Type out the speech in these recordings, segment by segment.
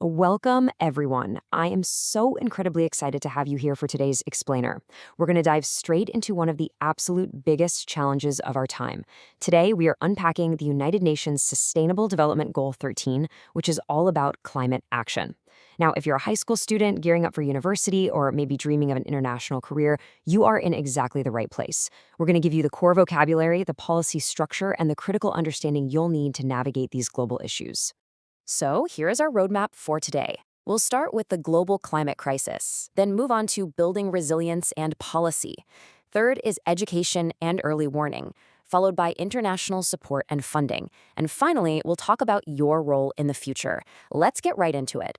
Welcome, everyone. I am so incredibly excited to have you here for today's explainer. We're going to dive straight into one of the absolute biggest challenges of our time. Today, we are unpacking the United Nations Sustainable Development Goal 13, which is all about climate action. Now, if you're a high school student gearing up for university or maybe dreaming of an international career, you are in exactly the right place. We're going to give you the core vocabulary, the policy structure, and the critical understanding you'll need to navigate these global issues. So here is our roadmap for today. We'll start with the global climate crisis, then move on to building resilience and policy. Third is education and early warning, followed by international support and funding. And finally, we'll talk about your role in the future. Let's get right into it.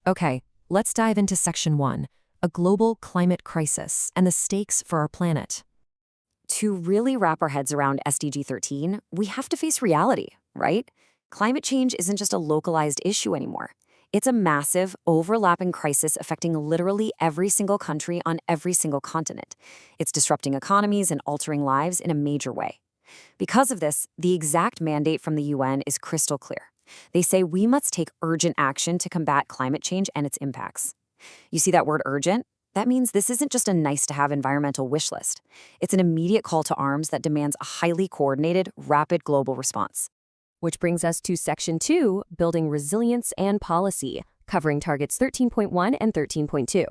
Okay, let's dive into Section 1, a global climate crisis and the stakes for our planet. To really wrap our heads around SDG 13, we have to face reality, right? Climate change isn't just a localized issue anymore. It's a massive, overlapping crisis affecting literally every single country on every single continent. It's disrupting economies and altering lives in a major way. Because of this, the exact mandate from the UN is crystal clear. They say we must take urgent action to combat climate change and its impacts. You see that word urgent? That means this isn't just a nice-to-have environmental wish list. It's an immediate call to arms that demands a highly coordinated, rapid global response. Which brings us to Section 2, Building Resilience and Policy, covering Targets 13.1 and 13.2.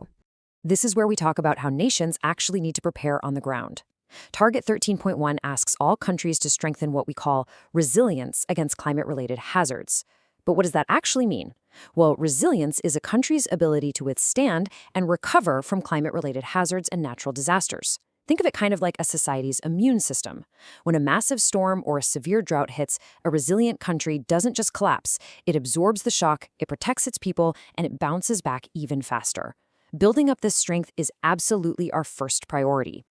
This is where we talk about how nations actually need to prepare on the ground. Target 13.1 asks all countries to strengthen what we call resilience against climate-related hazards. But what does that actually mean? Well, resilience is a country's ability to withstand and recover from climate-related hazards and natural disasters. Think of it kind of like a society's immune system. When a massive storm or a severe drought hits, a resilient country doesn't just collapse. It absorbs the shock, it protects its people, and it bounces back even faster. Building up this strength is absolutely our first priority.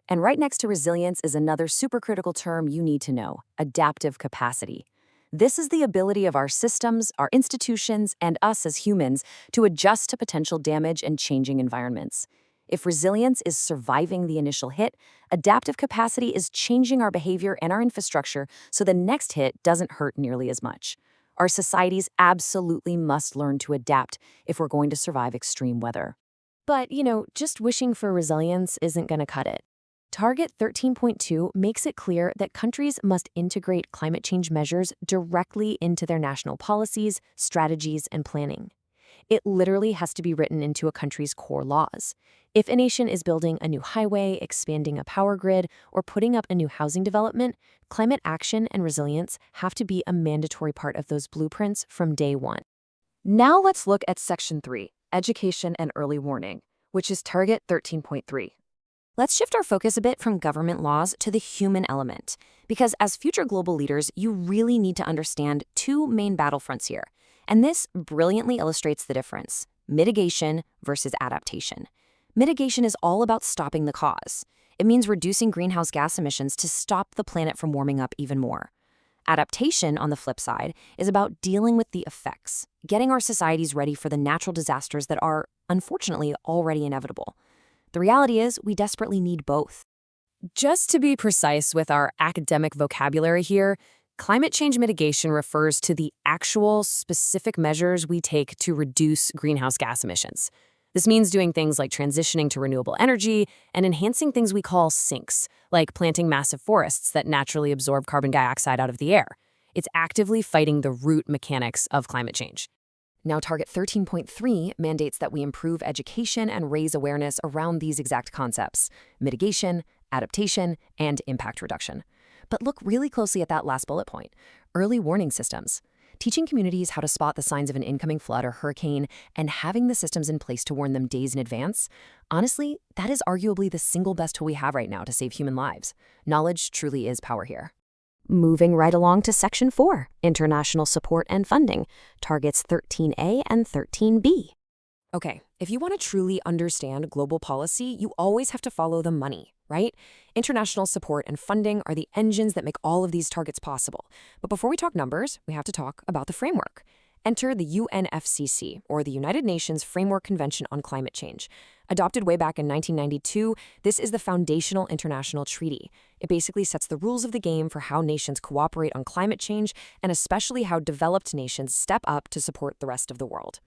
And right next to resilience is another supercritical term you need to know: adaptive capacity. This is the ability of our systems, our institutions, and us as humans to adjust to potential damage and changing environments. If resilience is surviving the initial hit, adaptive capacity is changing our behavior and our infrastructure so the next hit doesn't hurt nearly as much. Our societies absolutely must learn to adapt if we're going to survive extreme weather. But, just wishing for resilience isn't going to cut it. Target 13.2 makes it clear that countries must integrate climate change measures directly into their national policies, strategies, and planning. It literally has to be written into a country's core laws. If a nation is building a new highway, expanding a power grid, or putting up a new housing development, climate action and resilience have to be a mandatory part of those blueprints from day one. Now let's look at Section 3, Education and Early Warning, which is Target 13.3. Let's shift our focus a bit from government laws to the human element, because as future global leaders, you really need to understand two main battlefronts here. And this brilliantly illustrates the difference: mitigation versus adaptation. Mitigation is all about stopping the cause. It means reducing greenhouse gas emissions to stop the planet from warming up even more. Adaptation, on the flip side, is about dealing with the effects, getting our societies ready for the natural disasters that are, unfortunately, already inevitable. The reality is, we desperately need both. Just to be precise with our academic vocabulary here, climate change mitigation refers to the actual specific measures we take to reduce greenhouse gas emissions. This means doing things like transitioning to renewable energy and enhancing things we call sinks, like planting massive forests that naturally absorb carbon dioxide out of the air. It's actively fighting the root mechanics of climate change. Now, Target 13.3 mandates that we improve education and raise awareness around these exact concepts: mitigation, adaptation, and impact reduction. But look really closely at that last bullet point: early warning systems. Teaching communities how to spot the signs of an incoming flood or hurricane and having the systems in place to warn them days in advance, honestly, that is arguably the single best tool we have right now to save human lives. Knowledge truly is power here. Moving right along to Section 4, International Support and Funding, Targets 13A and 13B. Okay, if you want to truly understand global policy, you always have to follow the money, right? International support and funding are the engines that make all of these targets possible. But before we talk numbers, we have to talk about the framework. Enter the UNFCCC, or the United Nations Framework Convention on Climate Change. Adopted way back in 1992, this is the foundational international treaty. It basically sets the rules of the game for how nations cooperate on climate change, and especially how developed nations step up to support the rest of the world.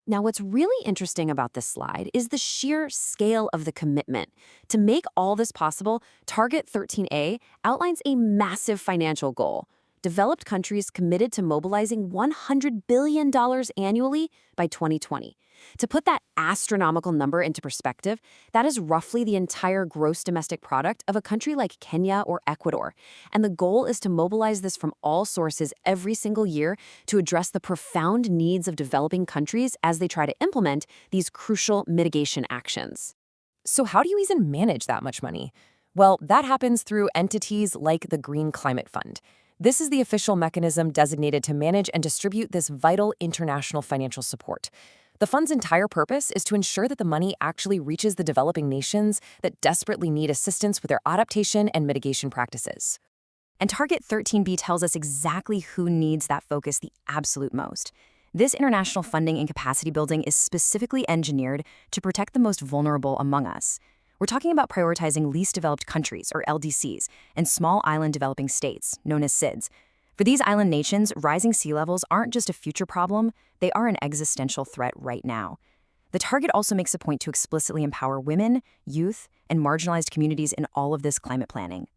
Now, what's really interesting about this slide is the sheer scale of the commitment. To make all this possible, Target 13A outlines a massive financial goal. Developed countries committed to mobilizing $100 billion annually by 2020. To put that astronomical number into perspective, that is roughly the entire gross domestic product of a country like Kenya or Ecuador. And the goal is to mobilize this from all sources every single year to address the profound needs of developing countries as they try to implement these crucial mitigation actions. So how do you even manage that much money? Well, that happens through entities like the Green Climate Fund. This is the official mechanism designated to manage and distribute this vital international financial support. The fund's entire purpose is to ensure that the money actually reaches the developing nations that desperately need assistance with their adaptation and mitigation practices. And Target 13B tells us exactly who needs that focus the absolute most. This international funding and capacity building is specifically engineered to protect the most vulnerable among us. We're talking about prioritizing least developed countries, or LDCs, and small island developing states, known as SIDS. For these island nations, rising sea levels aren't just a future problem, they are an existential threat right now. The target also makes a point to explicitly empower women, youth, and marginalized communities in all of this climate planning.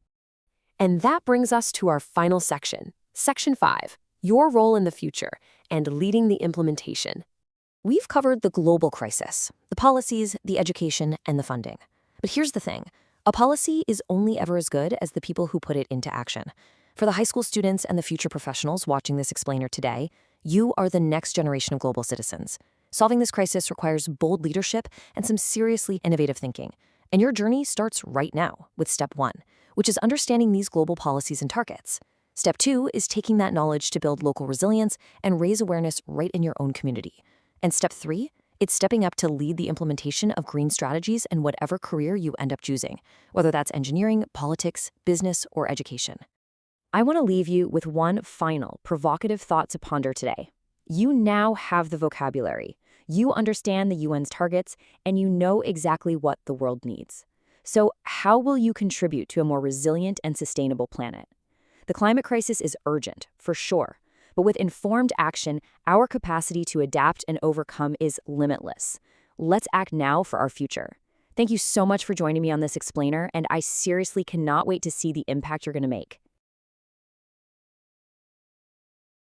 And that brings us to our final section, Section 5, Your Role in the Future and Leading the Implementation. We've covered the global crisis, the policies, the education, and the funding. But here's the thing. A policy is only ever as good as the people who put it into action. For the high school students and the future professionals watching this explainer today, you are the next generation of global citizens. Solving this crisis requires bold leadership and some seriously innovative thinking. And your journey starts right now with Step 1, which is understanding these global policies and targets. Step 2 is taking that knowledge to build local resilience and raise awareness right in your own community. And Step 3, it's stepping up to lead the implementation of green strategies in whatever career you end up choosing, whether that's engineering, politics, business, or education. I want to leave you with one final provocative thought to ponder today. You now have the vocabulary. You understand the UN's targets, and you know exactly what the world needs. So how will you contribute to a more resilient and sustainable planet? The climate crisis is urgent, for sure. But with informed action, our capacity to adapt and overcome is limitless. Let's act now for our future. Thank you so much for joining me on this explainer, and I seriously cannot wait to see the impact you're going to make.